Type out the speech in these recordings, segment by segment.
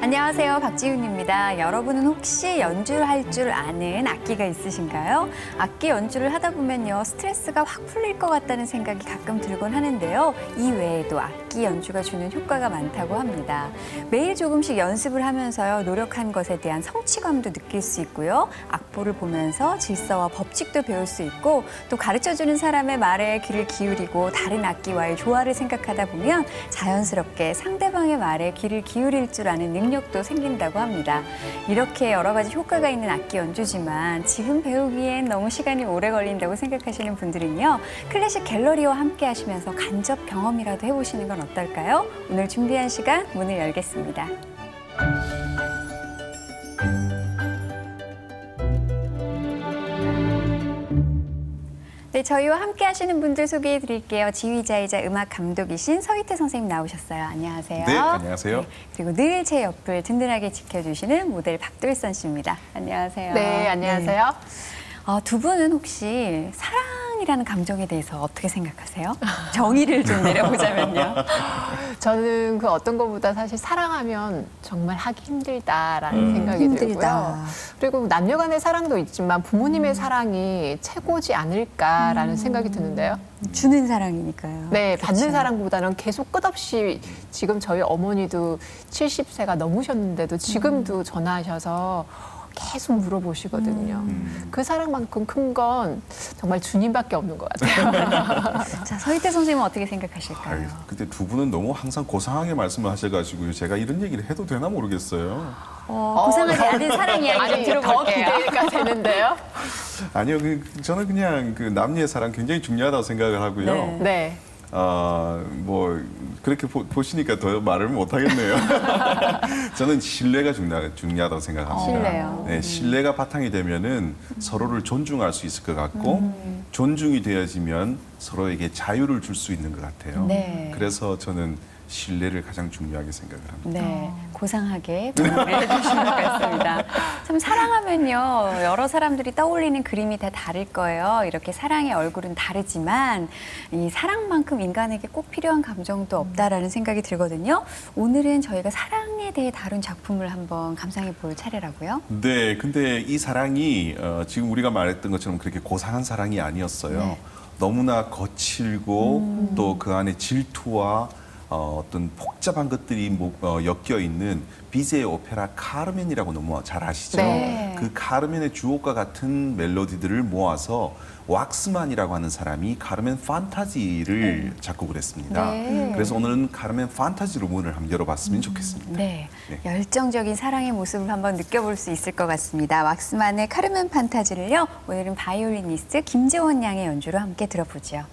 안녕하세요. 박지윤입니다. 여러분은 혹시 연주를 할 줄 아는 악기가 있으신가요? 악기 연주를 하다 보면요, 스트레스가 확 풀릴 것 같다는 생각이 가끔 들곤 하는데요. 이 외에도 악기 연주가 주는 효과가 많다고 합니다. 매일 조금씩 연습을 하면서요, 노력한 것에 대한 성취감도 느낄 수 있고요. 악보를 보면서 질서와 법칙도 배울 수 있고, 또 가르쳐주는 사람의 말에 귀를 기울이고 다른 악기와의 조화를 생각하다 보면 자연스럽게 상대방의 말에 귀를 기울일 줄 아는 능력도 생긴다고 합니다. 이렇게 여러 가지 효과가 있는 악기 연주지만 지금 배우기엔 너무 시간이 오래 걸린다고 생각하시는 분들은요, 클래식 갤러리와 함께 하시면서 간접 경험이라도 해보시는 건 어떨까요? 오늘 준비한 시간 문을 열겠습니다. 네, 저희와 함께 하시는 분들 소개해 드릴게요. 지휘자이자 음악 감독이신 서희태 선생님 나오셨어요. 안녕하세요. 네, 안녕하세요. 네, 그리고 늘 제 옆을 든든하게 지켜주시는 모델 박돌선 씨입니다. 안녕하세요. 네, 안녕하세요. 네. 두 분은 혹시 사랑이라는 감정에 대해서 어떻게 생각하세요? 정의를 좀 내려보자면요. 저는 그 어떤 것보다 사실 사랑하면 정말 하기 힘들다라는 생각이 힘들다. 들고요. 그리고 남녀 간의 사랑도 있지만 부모님의 사랑이 최고지 않을까라는 생각이 드는데요. 주는 사랑이니까요. 네, 그렇죠. 받는 사랑보다는 계속 끝없이 지금 저희 어머니도 70세가 넘으셨는데도 지금도 전화하셔서 계속 물어보시거든요. 그 사랑만큼 큰 건 정말 주님밖에 없는 것 같아요. 자, 서희태 선생님은 어떻게 생각하실까요? 아유, 근데 두 분은 너무 항상 고상하게 말씀을 하셔가지고요. 제가 이런 얘기를 해도 되나 모르겠어요. 고상하지 않은 사랑 이야기 좀 아니, 더 들어볼게요. 기대가 되는데요. 아니요, 저는 그냥 그 남녀의 사랑 굉장히 중요하다고 생각을 하고요. 네. 네. 뭐 그렇게 보시니까 더 말을 못 하겠네요. 저는 신뢰가 중요하다고 생각합니다. 신뢰요. 네, 신뢰가 바탕이 되면은 서로를 존중할 수 있을 것 같고, 존중이 되어지면 서로에게 자유를 줄 수 있는 것 같아요. 네. 그래서 저는 신뢰를 가장 중요하게 생각을 합니다. 네, 고상하게 공감해 주신 것 같습니다. 참 사랑하면요, 여러 사람들이 떠올리는 그림이 다 다를 거예요. 이렇게 사랑의 얼굴은 다르지만 이 사랑만큼 인간에게 꼭 필요한 감정도 없다라는 생각이 들거든요. 오늘은 저희가 사랑에 대해 다룬 작품을 한번 감상해 볼 차례라고요. 네, 근데 이 사랑이 지금 우리가 말했던 것처럼 그렇게 고상한 사랑이 아니었어요. 네. 너무나 거칠고 또 그 안에 질투와 어떤 복잡한 것들이 엮여 있는 비제의 오페라 카르멘이라고 너무 잘 아시죠? 네. 그 카르멘의 주옥과 같은 멜로디들을 모아서 왁스만이라고 하는 사람이 카르멘 판타지를 작곡을 했습니다. 네. 그래서 오늘은 카르멘 판타지로 문을 한번 열어봤으면 좋겠습니다. 네, 네. 열정적인 사랑의 모습을 한번 느껴볼 수 있을 것 같습니다. 왁스만의 카르멘 판타지를요, 오늘은 바이올리니스트 김재원 양의 연주로 함께 들어보죠.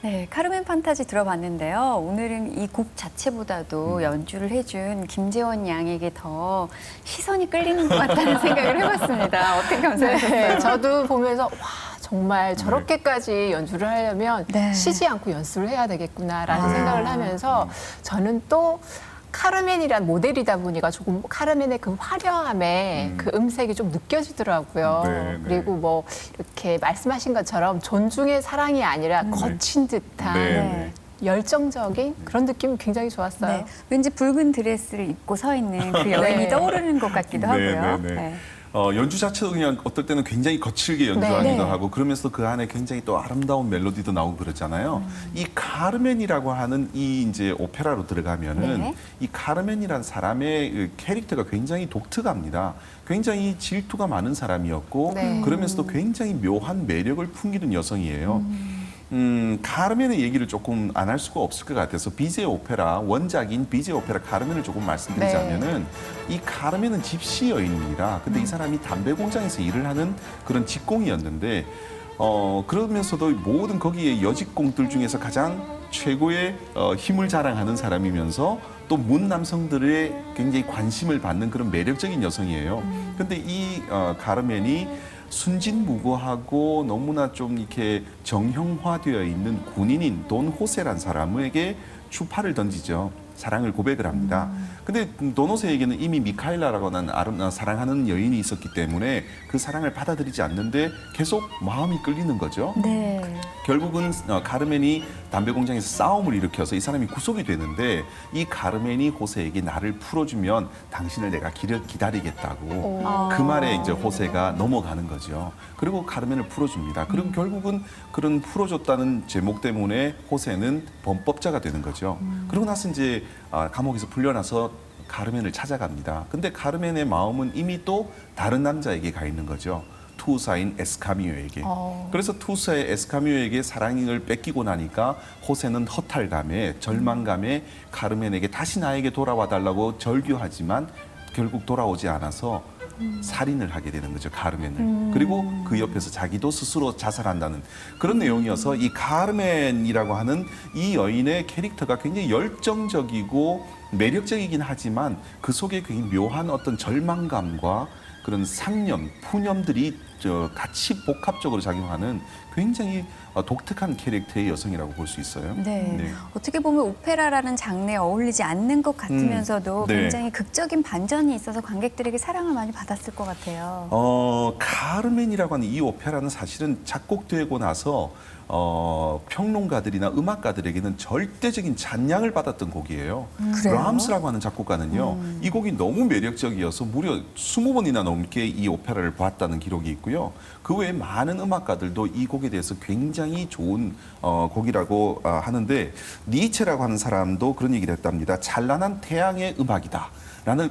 네, 카르멘 판타지 들어봤는데요. 오늘은 이 곡 자체보다도 연주를 해준 김재원 양에게 더 시선이 끌리는 것 같다는 생각을 해봤습니다. 어떻게 감상하셨어요? 네, 저도 보면서 와 정말 저렇게까지 연주를 하려면 네. 쉬지 않고 연습을 해야 되겠구나라는 네. 생각을 하면서 저는 또 카르멘이란 모델이다 보니까 조금 카르멘의 그 화려함에 그 음색이 좀 느껴지더라고요. 네, 네. 그리고 뭐 이렇게 말씀하신 것처럼 존중의 사랑이 아니라 거친 듯한 네, 네. 열정적인 그런 느낌이 굉장히 좋았어요. 네, 왠지 붉은 드레스를 입고 서 있는 그 여인이 네. 떠오르는 것 같기도 하고요. 네, 네, 네. 네. 연주 자체도 그냥 어떨 때는 굉장히 거칠게 연주하기도 네. 하고 그러면서 그 안에 굉장히 또 아름다운 멜로디도 나오고 그러잖아요. 이 카르멘이라고 하는 이 이제 오페라로 들어가면은 네. 이 카르멘이란 사람의 그 캐릭터가 굉장히 독특합니다. 굉장히 질투가 많은 사람이었고 네. 그러면서도 굉장히 묘한 매력을 풍기는 여성이에요. 카르멘의 얘기를 조금 안 할 수가 없을 것 같아서 비제 오페라 원작인 비제 오페라 카르멘을 조금 말씀드리자면은 이 카르멘은 집시 여인입니다. 근데 이 사람이 담배 공장에서 일을 하는 그런 직공이었는데 그러면서도 모든 거기에 여직공들 중에서 가장 최고의 힘을 자랑하는 사람이면서 또 문 남성들의 굉장히 관심을 받는 그런 매력적인 여성이에요. 근데 이 카르멘이 순진무구하고 너무나 좀 이렇게 정형화되어 있는 군인인 돈 호세란 사람에게 추파를 던지죠. 사랑을 고백을 합니다. 근데 돈 호세에게는 이미 미카엘라라고 하는 사랑하는 여인이 있었기 때문에 그 사랑을 받아들이지 않는데 계속 마음이 끌리는 거죠. 네. 결국은 카르멘이 담배 공장에서 싸움을 일으켜서 이 사람이 구속이 되는데 이 카르멘이 호세에게 나를 풀어주면 당신을 내가 기다리겠다고 그 말에 이제 호세가 넘어가는 거죠. 그리고 카르멘을 풀어줍니다. 그리고 결국은 그런 풀어줬다는 제목 때문에 호세는 범법자가 되는 거죠. 그러고 나서 이제 감옥에서 풀려나서 카르멘을 찾아갑니다. 근데 카르멘의 마음은 이미 또 다른 남자에게 가 있는 거죠. 투사인 에스카미오에게. 그래서 투사의 에스카미오에게 사랑을 뺏기고 나니까 호세는 허탈감에 절망감에 카르멘에게 다시 나에게 돌아와 달라고 절규하지만 결국 돌아오지 않아서 살인을 하게 되는 거죠, 카르멘을. 그리고 그 옆에서 자기도 스스로 자살한다는 그런 내용이어서 이 카르멘이라고 하는 이 여인의 캐릭터가 굉장히 열정적이고 매력적이긴 하지만 그 속에 굉장히 묘한 어떤 절망감과 그런 상념, 푸념들이 같이 복합적으로 작용하는 굉장히 독특한 캐릭터의 여성이라고 볼 수 있어요. 네. 어떻게 보면 오페라라는 장르에 어울리지 않는 것 같으면서도 네. 굉장히 극적인 반전이 있어서 관객들에게 사랑을 많이 받았을 것 같아요. 카르멘이라고 하는 이 오페라는 사실은 작곡되고 나서 평론가들이나 음악가들에게는 절대적인 찬양을 받았던 곡이에요. 그래요? 람스라고 하는 작곡가는요. 이 곡이 너무 매력적이어서 무려 20번이나 넘게 이 오페라를 봤다는 기록이 있고요. 그 외에 많은 음악가들도 이 곡에 대해서 굉장히 좋은 곡이라고 하는데 니체라고 하는 사람도 그런 얘기를 했답니다. 찬란한 태양의 음악이다. 라는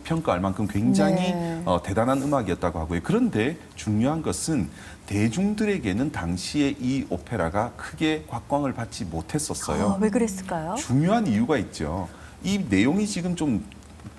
평가할 만큼 굉장히 네. 대단한 음악이었다고 하고요. 그런데 중요한 것은 대중들에게는 당시에 이 오페라가 크게 곽광을 받지 못했었어요. 왜 그랬을까요? 중요한 이유가 있죠. 이 내용이 지금 좀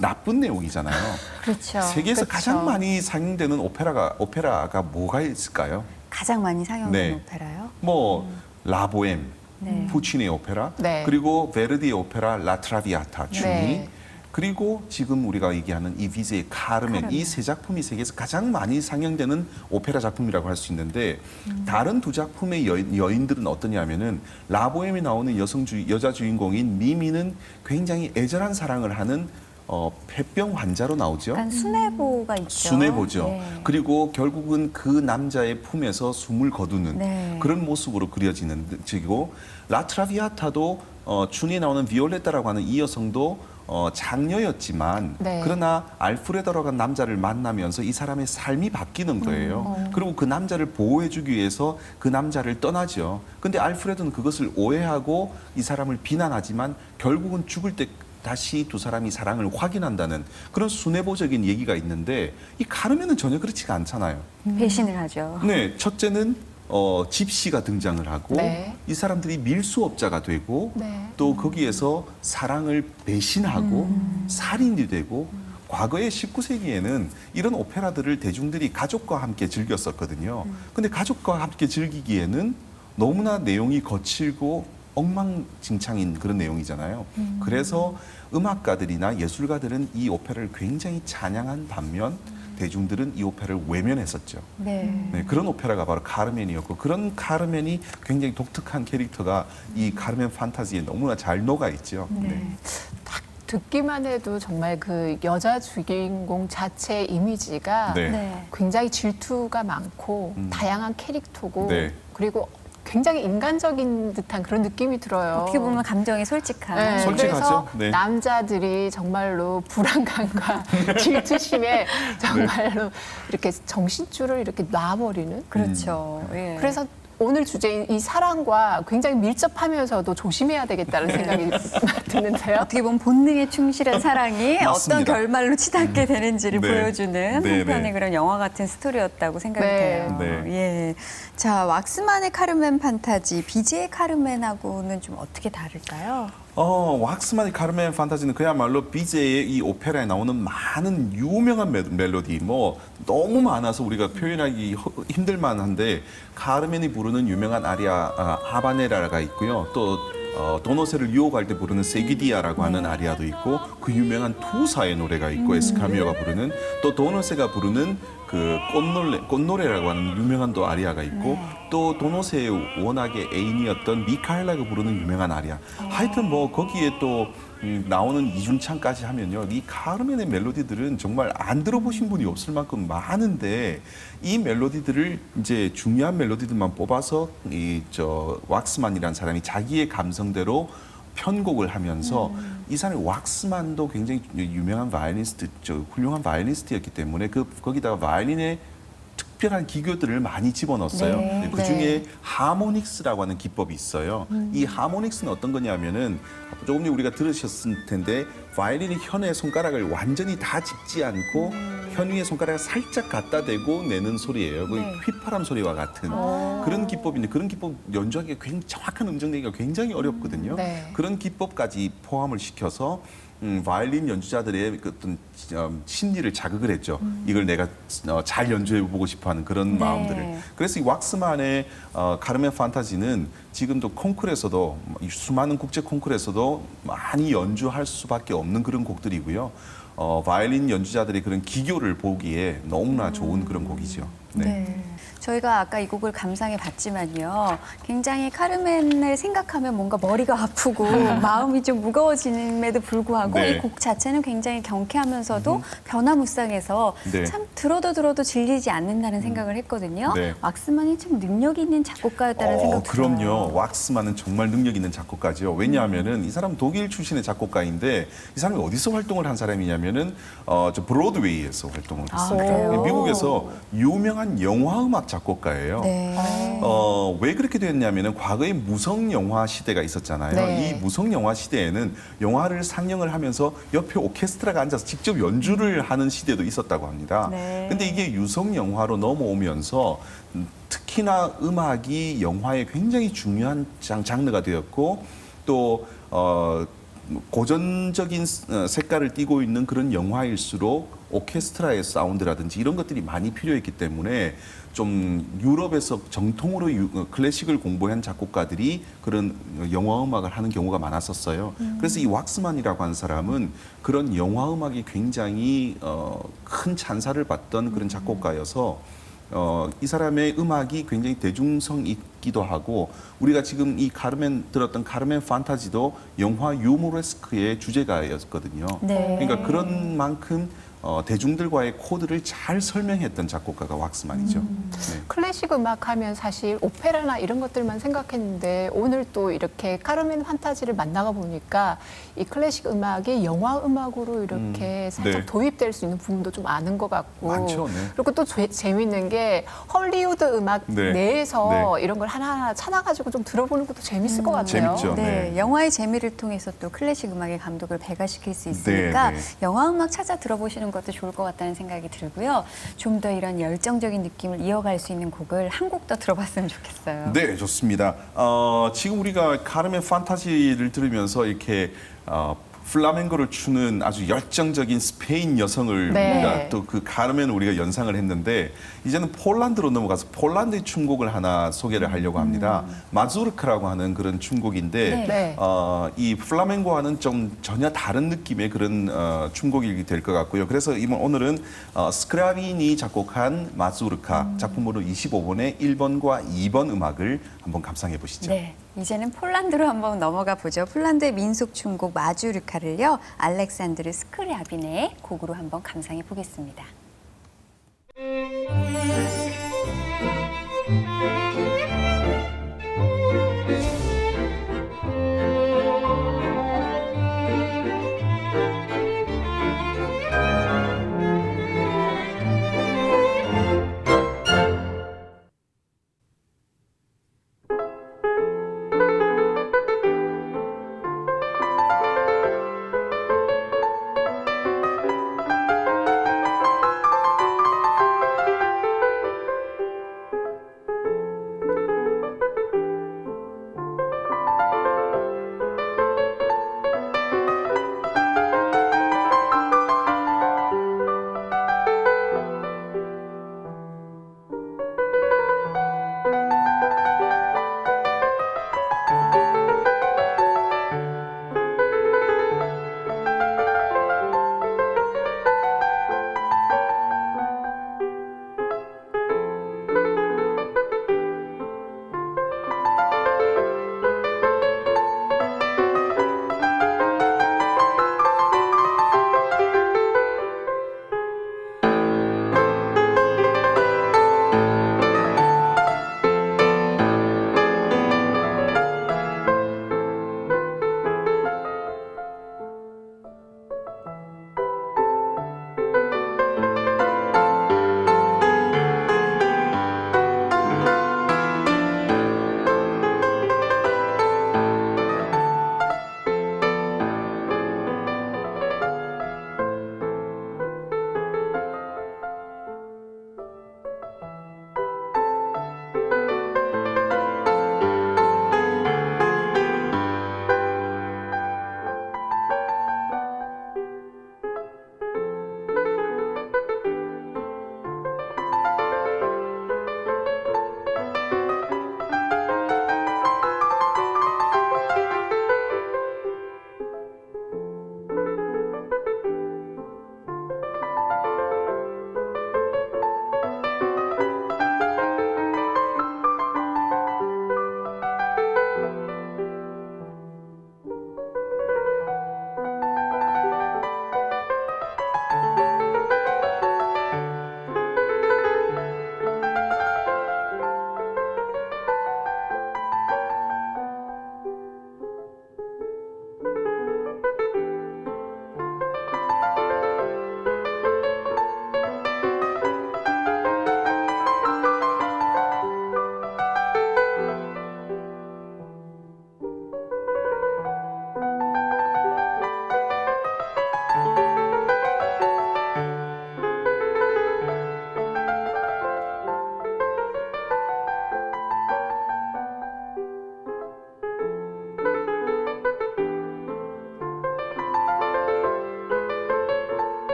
나쁜 내용이잖아요. 그렇죠. 세계에서 그렇죠. 가장 많이 상영되는 오페라가 뭐가 있을까요? 가장 많이 상영된 네. 오페라요? 뭐 라보엠, 네. 푸치니의 오페라, 네. 그리고 베르디의 오페라 라트라비아타, 주니, 네. 그리고 지금 우리가 얘기하는 이 비제의 카르멘, 이 세 작품이 세계에서 가장 많이 상영되는 오페라 작품이라고 할 수 있는데 다른 두 작품의 여인들은 어떠냐면은 라보엠에 나오는 여자 주인공인 미미는 굉장히 애절한 사랑을 하는 폐병 환자로 나오죠. 약간 순애보가 있죠. 순애보죠. 네. 그리고 결국은 그 남자의 품에서 숨을 거두는 네. 그런 모습으로 그려지는 지고 라트라비아타도 춘에 나오는 비올레타라고 하는 이 여성도 장녀였지만 네. 그러나 알프레도라고 하는 남자를 만나면서 이 사람의 삶이 바뀌는 거예요. 그리고 그 남자를 보호해주기 위해서 그 남자를 떠나죠. 근데 알프레도는 그것을 오해하고 이 사람을 비난하지만 결국은 죽을 때 다시 두 사람이 사랑을 확인한다는 그런 순애보적인 얘기가 있는데 이 카르멘은 전혀 그렇지가 않잖아요. 배신을 하죠. 네, 첫째는 집시가 등장을 하고 네. 이 사람들이 밀수업자가 되고 네. 또 거기에서 사랑을 배신하고 살인이 되고 과거에 19세기에는 이런 오페라들을 대중들이 가족과 함께 즐겼었거든요. 근데 가족과 함께 즐기기에는 너무나 내용이 거칠고 엉망진창인 그런 내용이잖아요. 그래서 음악가들이나 예술가들은 이 오페라를 굉장히 찬양한 반면 대중들은 이 오페라를 외면했었죠. 네. 네, 그런 오페라가 바로 카르멘이었고 그런 카르멘이 굉장히 독특한 캐릭터가 이 카르멘 판타지에 너무나 잘 녹아 있죠. 네. 딱 듣기만 해도 정말 그 여자 주인공 자체의 이미지가 네. 네. 굉장히 질투가 많고 다양한 캐릭터고 네. 그리고 굉장히 인간적인 듯한 그런 느낌이 들어요. 어떻게 보면 감정이 솔직한. 네, 솔직하죠. 그래서 네. 남자들이 정말로 불안감과 질투심에 정말로 이렇게 정신줄을 이렇게 놔버리는. 그렇죠. 예. 그래서 오늘 주제인 이 사랑과 굉장히 밀접하면서도 조심해야 되겠다는 생각이 드는데요. 어떻게 보면 본능에 충실한 사랑이 어떤 맞습니다. 결말로 치닫게 되는지를 네. 보여주는 네, 한편의 네. 그런 영화 같은 스토리였다고 생각이 네. 돼요. 네. 예. 자, 왁스만의 카르멘 판타지, 비제의 카르멘하고는 좀 어떻게 다를까요? 왁스만의 카르멘 판타지는 그야말로 비제의 이 오페라에 나오는 많은 유명한 멜로디 뭐 너무 많아서 우리가 표현하기 힘들만한데 카르멘이 부르는 유명한 아리아 하바네라가 있고요. 또 도노세를 유혹할 때 부르는 세기디아라고 하는 아리아도 있고 그 유명한 투사의 노래가 있고 에스카미오가 부르는 또 도노세가 부르는 그 꽃노래라고 하는 유명한 또 아리아가 있고 또 도노세의 워낙에 애인이었던 미카엘라가 부르는 유명한 아리아. 하여튼 뭐 거기에 또 나오는 이중창까지 하면요. 이 카르멘의 멜로디들은 정말 안 들어보신 분이 없을 만큼 많은데 이 멜로디들을 이제 중요한 멜로디들만 뽑아서 왁스만이라는 사람이 자기의 감성대로 편곡을 하면서 이 사람이 왁스만도 굉장히 유명한 바이올리니스트, 훌륭한 바이올리니스트였기 때문에 거기다가 바이올린의 특별한 기교들을 많이 집어넣었어요. 네. 그 중에 하모닉스라고 하는 기법이 있어요. 이 하모닉스는 어떤 거냐면은 조금 전에 우리가 들으셨을 텐데 바이올린이 현의 손가락을 완전히 다 짚지 않고 현 위에 손가락을 살짝 갖다 대고 내는 소리예요. 그 네. 휘파람 소리와 같은 그런 기법인데 그런 기법 연주하기가 굉장히 정확한 음정 내기가 굉장히 어렵거든요. 네. 그런 기법까지 포함을 시켜서 바이올린 연주자들의 그 어떤 심리를 자극을 했죠. 이걸 내가 잘 연주해보고 싶어하는 그런 네. 마음들을. 그래서 이 왁스만의 카르멘 판타지는 지금도 콩쿠르에서도 수많은 국제 콩쿠르에서도 많이 연주할 수밖에 없는 그런 곡들이고요. 바이올린 연주자들의 그런 기교를 보기에 너무나 좋은 그런 곡이죠. 네. 저희가 아까 이 곡을 감상해 봤지만요. 굉장히 카르멘을 생각하면 뭔가 머리가 아프고 마음이 좀 무거워짐에도 불구하고 네. 이 곡 자체는 굉장히 경쾌하면서도 변화무쌍해서 네. 참 들어도 질리지 않는다는 생각을 했거든요. 네. 왁스만이 참 능력 있는 작곡가였다는 생각 들어요. 그럼요. 왁스만은 정말 능력 있는 작곡가죠. 왜냐하면은 이 사람 독일 출신의 작곡가인데 이 사람이 어디서 활동을 한 사람이냐면은 저 브로드웨이에서 활동을 했어요. 그래요? 미국에서 유명한 영화 음악 작곡가예요. 네. 왜 그렇게 됐냐면은 과거에 무성 영화 시대가 있었잖아요. 네. 이 무성 영화 시대에는 영화를 상영을 하면서 옆에 오케스트라가 앉아서 직접 연주를 하는 시대도 있었다고 합니다. 네. 근데 이게 유성 영화로 넘어오면서 특히나 음악이 영화에 굉장히 중요한 장르가 되었고 또 고전적인 색깔을 띠고 있는 그런 영화일수록 오케스트라의 사운드라든지 이런 것들이 많이 필요했기 때문에 좀 유럽에서 정통으로 클래식을 공부한 작곡가들이 그런 영화 음악을 하는 경우가 많았었어요. 그래서 이 왁스만이라고 하는 사람은 그런 영화 음악이 굉장히 큰 찬사를 받던 그런 작곡가여서 이 사람의 음악이 굉장히 대중성 있기도 하고 우리가 지금 이 카르멘 들었던 카르멘 판타지도 영화 유모레스크의 주제가였거든요. 네. 그러니까 그런 만큼 대중들과의 코드를 잘 설명했던 작곡가가 왁스만이죠. 네. 클래식 음악 하면 사실 오페라나 이런 것들만 생각했는데 오늘 또 이렇게 카르멘 판타지를 만나가 보니까 이 클래식 음악이 영화 음악으로 이렇게 살짝 네. 도입될 수 있는 부분도 좀 아는 것 같고 많죠, 네. 그리고 또 재밌는 게 헐리우드 음악 네. 내에서 이런 걸 하나하나 찾아가지고 좀 들어보는 것도 재밌을 것 같아요. 재밌죠. 네, 네. 영화의 재미를 통해서 또 클래식 음악의 감독을 배가시킬 수 있으니까 네, 네. 영화 음악 찾아 들어보시는 것도 좋을 것 같다는 생각이 들고요. 좀 더 이런 열정적인 느낌을 이어갈 수 있는 곡을 한 곡 더 들어봤으면 좋겠어요. 네, 좋습니다. 지금 우리가 카르멘 판타지를 들으면서 이렇게 플라멩고를 추는 아주 열정적인 스페인 여성을 네. 우리가 또 그 카르멘 우리가 연상을 했는데 이제는 폴란드로 넘어가서 폴란드의 춤곡을 하나 소개를 하려고 합니다. 마주르카라고 하는 그런 춤곡인데 네. 네. 이 플라멩고와는 좀 전혀 다른 느낌의 그런 춤곡이 될 것 같고요. 그래서 오늘은 스크라비니 작곡한 마주르카 작품번호 25번의 1번과 2번 음악을 한번 감상해 보시죠. 네, 이제는 폴란드로 한번 넘어가 보죠. 폴란드의 민속 춤곡 마주르카를요, 알렉산드르 스크랴빈의 곡으로 한번 감상해 보겠습니다.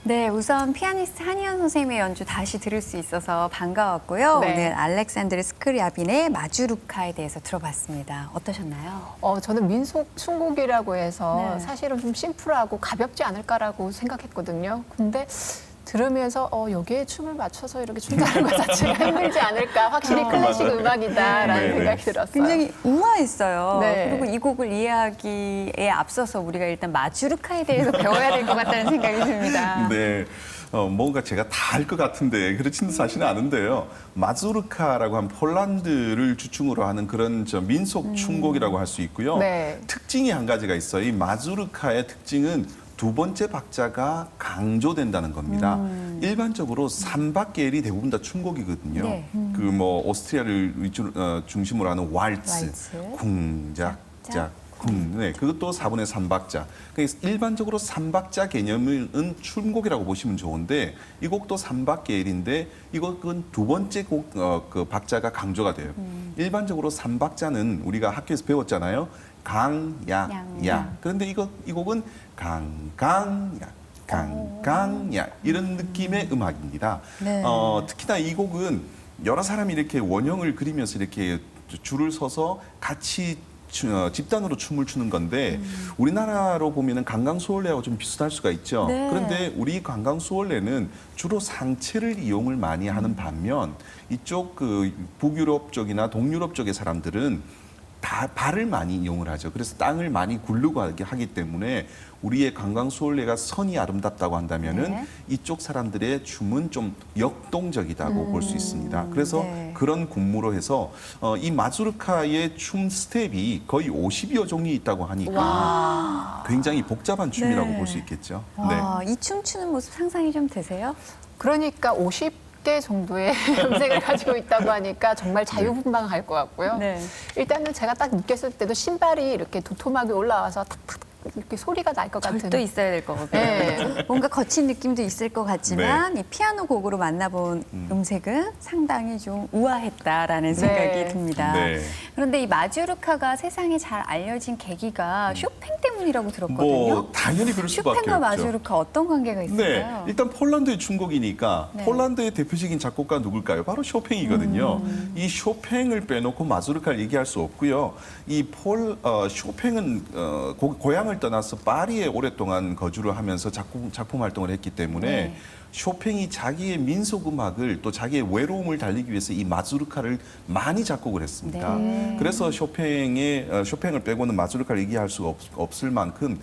네, 우선 피아니스트 한희연 선생님의 연주 다시 들을 수 있어서 반가웠고요. 네. 오늘 알렉산드르 스크리아빈의 마주루카에 대해서 들어봤습니다. 어떠셨나요? 저는 민속 춤곡이라고 해서 네. 사실은 좀 심플하고 가볍지 않을까라고 생각했거든요. 근데 들으면서 여기에 춤을 맞춰서 이렇게 춘다는 것 자체가 힘들지 않을까. 확실히 클래식 음악이다라는 네, 네. 생각이 들었어요. 굉장히 우아했어요. 네. 그리고 이 곡을 이해하기에 앞서서 우리가 일단 마주루카에 대해서 배워야 될 것 같다는 생각이 듭니다. 네. 뭔가 제가 다 알 것 같은데 그렇지는 사실은 않은데요. 마주르카라고 하면 폴란드를 주축으로 하는 그런 민속 춤곡이라고 할 수 있고요. 네. 특징이 한 가지가 있어요. 이 마주르카의 특징은 두 번째 박자가 강조된다는 겁니다. 일반적으로 3박계열이 대부분 다 춤곡이거든요. 네. 그 뭐 오스트리아를 중심으로 하는 왈츠, 왈츠. 쿵작, 짝, 쿵. 네, 그것도 4분의 3박자. 그래서 일반적으로 3박자 개념은 춤곡이라고 보시면 좋은데 이 곡도 3박계열인데 이 곡은 두 번째 그 박자가 강조가 돼요. 일반적으로 3박자는 우리가 학교에서 배웠잖아요. 강, 야, 양, 야. 양. 그런데 이 곡은 강, 야, 강, 야 이런 느낌의 음악입니다. 네. 특히나 이 곡은 여러 사람이 이렇게 원형을 그리면서 이렇게 줄을 서서 같이 집단으로 춤을 추는 건데 우리나라로 보면은 강강수월래하고 좀 비슷할 수가 있죠. 네. 그런데 우리 강강수월래는 주로 상체를 이용을 많이 하는 반면 이쪽 그 북유럽 쪽이나 동유럽 쪽의 사람들은 다 발을 많이 이용을 하죠. 그래서 땅을 많이 굴르고 하기 때문에 우리의 강강수월래가 선이 아름답다고 한다면은 네. 이쪽 사람들의 춤은 좀 역동적이라고 볼 수 있습니다. 그래서 네. 그런 군무로 해서 이 마주르카의 춤 스텝이 거의 50여 종이 있다고 하니까 굉장히 복잡한 춤이라고 네. 볼 수 있겠죠. 와, 이 춤추는 모습 상상이 좀 되세요? 그러니까 50개 정도의 음색을 가지고 있다고 하니까 정말 자유분방할 것 같고요. 네. 일단은 제가 딱 느꼈을 때도 신발이 이렇게 도톰하게 올라와서 탁탁 이렇게 소리가 날 것 같은. 절도 있어야 될 것 같고요. 네. 뭔가 거친 느낌도 있을 것 같지만 이 피아노 곡으로 만나본 음색은 상당히 좀 우아했다라는 생각이 듭니다. 네. 그런데 이 마주르카가 세상에 잘 알려진 계기가 쇼팽 때문이라고 들었거든요. 뭐 당연히 그럴 수밖에 쇼팽과 없죠. 마주르카 어떤 관계가 네, 있을까요? 일단 폴란드의 춤곡이니까 네. 폴란드의 대표적인 작곡가 누굴까요? 바로 쇼팽이거든요. 이 쇼팽을 빼놓고 마주르카를 얘기할 수 없고요. 이 쇼팽은 고향을 떠나서 파리에 오랫동안 거주를 하면서 작품 활동을 했기 때문에 네. 쇼팽이 자기의 민속 음악을 또 자기의 외로움을 달리기 위해서 이 마주르카를 많이 작곡을 했습니다. 네. 그래서 쇼팽을 빼고는 마주르카를 얘기할 수가 없을 만큼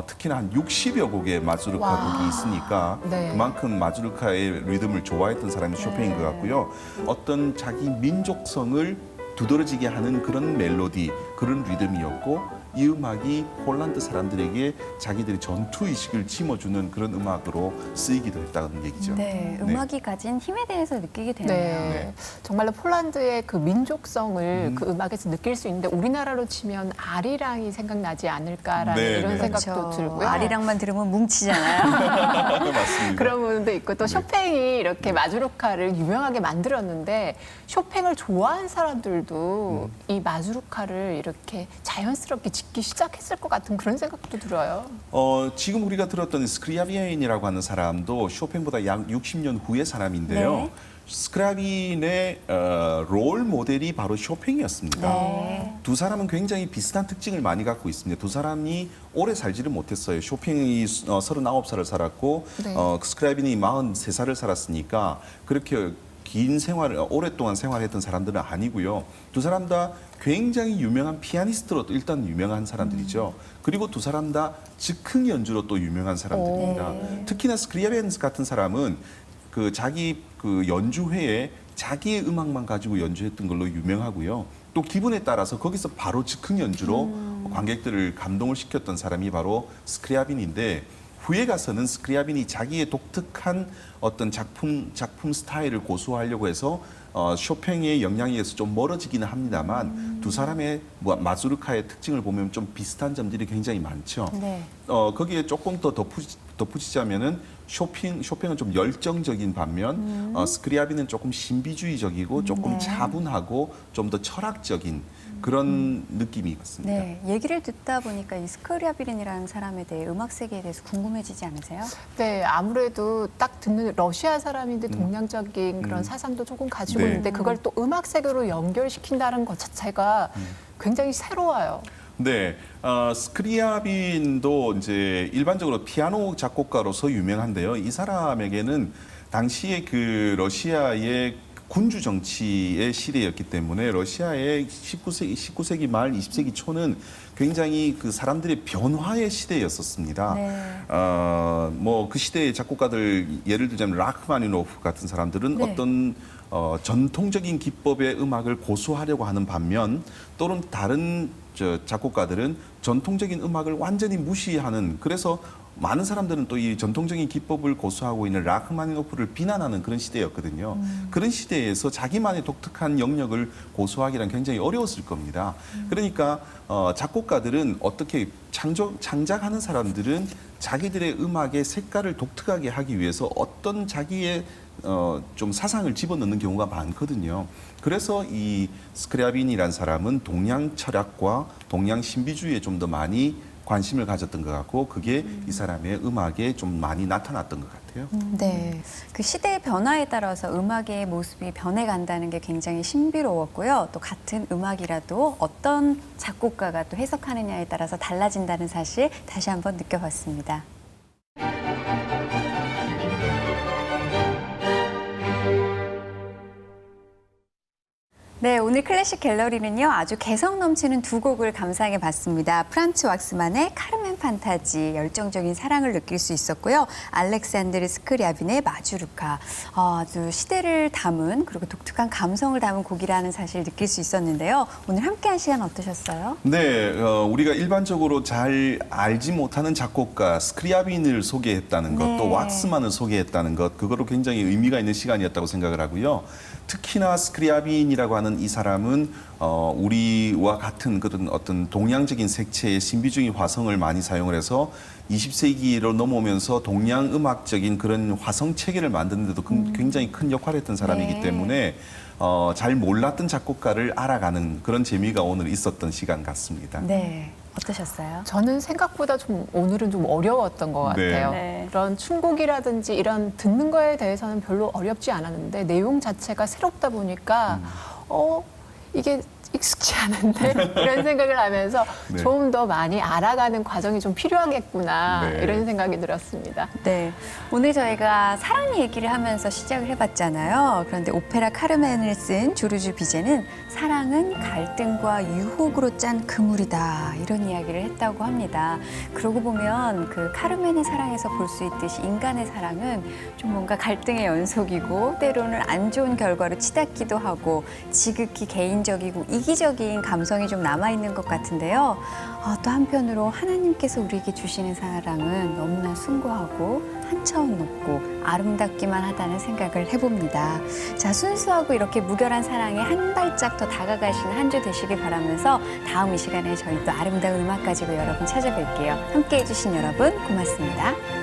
특히나 한 60여 곡의 마주르카 와. 곡이 있으니까 네. 그만큼 마주르카의 리듬을 좋아했던 사람이 쇼팽인 것 같고요. 어떤 자기 민족성을 두드러지게 하는 그런 멜로디, 그런 리듬이었고 이 음악이 폴란드 사람들에게 자기들의 전투 의식을 심어주는 그런 음악으로 쓰이기도 했다는 얘기죠. 네, 음악이 가진 힘에 대해서 느끼게 되네요. 네. 정말로 폴란드의 그 민족성을 그 음악에서 느낄 수 있는데 우리나라로 치면 아리랑이 생각나지 않을까라는 네, 이런 네. 생각도 들고요. 아리랑만 들으면 뭉치잖아요. 맞습니다. 그런 부분도 있고 또 쇼팽이 이렇게 마주르카를 유명하게 만들었는데 쇼팽을 좋아하는 사람들도 이 마주르카를 이렇게 자연스럽게 짓기 시작했을 것 같은 그런 생각도 들어요. 지금 우리가 들었던 스크리아빈이라고 하는 사람도 쇼팽보다 약 60년 후의 사람인데요. 네. 스크라빈의 롤 모델이 바로 쇼팽이었습니다. 네. 두 사람은 굉장히 비슷한 특징을 많이 갖고 있습니다. 두 사람이 오래 살지를 못했어요. 쇼팽이 39살을 살았고 네. 스크라빈이 43살을 살았으니까 그렇게 긴 생활을 오랫동안 생활했던 사람들은 아니고요. 두 사람 다 굉장히 유명한 피아니스트로 또 일단 유명한 사람들이죠. 그리고 두 사람 다 즉흥 연주로 또 유명한 사람들입니다. 네. 특히나 스크리아빈 같은 사람은 그 자기 그 연주회에 자기의 음악만 가지고 연주했던 걸로 유명하고요. 또 기분에 따라서 거기서 바로 즉흥 연주로 관객들을 감동을 시켰던 사람이 바로 스크리아빈인데 후에 가서는 스크리아빈이 자기의 독특한 어떤 작품 스타일을 고수하려고 해서 쇼팽의 영향에 의해서 좀 멀어지기는 합니다만 두 사람의 마주르카의 특징을 보면 좀 비슷한 점들이 굉장히 많죠. 네. 거기에 조금 더 덧붙이자면은 쇼팽은 좀 열정적인 반면 스크리아비는 조금 신비주의적이고 조금 네. 차분하고 좀 더 철학적인 그런 느낌이 있습니다. 네, 얘기를 듣다 보니까 이 스크리아비린이라는 사람에 대해 음악 세계에 대해서 궁금해지지 않으세요? 네, 아무래도 딱 듣는 러시아 사람인데 동양적인 그런 사상도 조금 가지고 네. 있는데 그걸 또 음악 세계로 연결시킨다는 것 자체가 굉장히 새로워요. 네, 스크리아빈도 이제 일반적으로 피아노 작곡가로서 유명한데요. 이 사람에게는 당시에 그 러시아의 군주 정치의 시대였기 때문에 러시아의 19세기 말 20세기 초는 굉장히 그 사람들의 변화의 시대였었습니다. 네. 뭐 그 시대의 작곡가들 예를 들자면 라흐마니노프 같은 사람들은 네. 어떤 전통적인 기법의 음악을 고수하려고 하는 반면 또는 다른 작곡가들은 전통적인 음악을 완전히 무시하는 그래서 많은 사람들은 또 이 전통적인 기법을 고수하고 있는 라흐마니노프를 비난하는 그런 시대였거든요. 그런 시대에서 자기만의 독특한 영역을 고수하기란 굉장히 어려웠을 겁니다. 그러니까 작곡가들은 어떻게 창작하는 사람들은 자기들의 음악의 색깔을 독특하게 하기 위해서 어떤 자기의 좀 사상을 집어넣는 경우가 많거든요. 그래서 이 스크리아빈이라는 사람은 동양 철학과 동양 신비주의에 좀 더 많이 관심을 가졌던 것 같고 그게 이 사람의 음악에 좀 많이 나타났던 것 같아요. 네, 그 시대의 변화에 따라서 음악의 모습이 변해간다는 게 굉장히 신비로웠고요. 또 같은 음악이라도 어떤 작곡가가 또 해석하느냐에 따라서 달라진다는 사실 다시 한번 느껴봤습니다. 네, 오늘 클래식 갤러리는요, 아주 개성 넘치는 두 곡을 감상해 봤습니다. 프란츠 왁스만의 카르멘 판타지, 열정적인 사랑을 느낄 수 있었고요. 알렉산드르 스크리아빈의 마주르카, 아주 시대를 담은 그리고 독특한 감성을 담은 곡이라는 사실 느낄 수 있었는데요. 오늘 함께한 시간 어떠셨어요? 네, 우리가 일반적으로 잘 알지 못하는 작곡가 스크리아빈을 소개했다는 것, 네. 또 왁스만을 소개했다는 것, 그거로 굉장히 의미가 있는 시간이었다고 생각을 하고요. 특히나 스크리아빈이라고 하는 이 사람은 우리와 같은 그런 어떤 동양적인 색채의 신비주의 화성을 많이 사용을 해서 20세기로 넘어오면서 동양 음악적인 그런 화성 체계를 만드는데도 굉장히 큰 역할을 했던 사람이기 네. 때문에 잘 몰랐던 작곡가를 알아가는 그런 재미가 오늘 있었던 시간 같습니다. 네, 어떠셨어요? 저는 생각보다 좀 오늘은 좀 어려웠던 것 네. 같아요. 네. 그런 춤곡이라든지 이런 듣는 거에 대해서는 별로 어렵지 않았는데 내용 자체가 새롭다 보니까 이게 익숙치 않은데 이런 생각을 하면서 네. 좀 더 많이 알아가는 과정이 좀 필요하겠구나 네. 이런 생각이 들었습니다. 네, 오늘 저희가 사랑 얘기를 하면서 시작을 해봤잖아요. 그런데 오페라 카르멘을 쓴 조르주 비제는 사랑은 갈등과 유혹으로 짠 그물이다 이런 이야기를 했다고 합니다. 그러고 보면 그 카르멘의 사랑에서 볼 수 있듯이 인간의 사랑은 좀 뭔가 갈등의 연속이고 때로는 안 좋은 결과로 치닫기도 하고 지극히 개인적이고 이기적인 감성이 좀 남아있는 것 같은데요. 또 한편으로 하나님께서 우리에게 주시는 사랑은 너무나 숭고하고 한 차원 높고 아름답기만 하다는 생각을 해봅니다. 자, 순수하고 이렇게 무결한 사랑에 한 발짝 더 다가가시는 한 주 되시길 바라면서 다음 이 시간에 저희 또 아름다운 음악 가지고 여러분 찾아뵐게요. 함께해 주신 여러분 고맙습니다.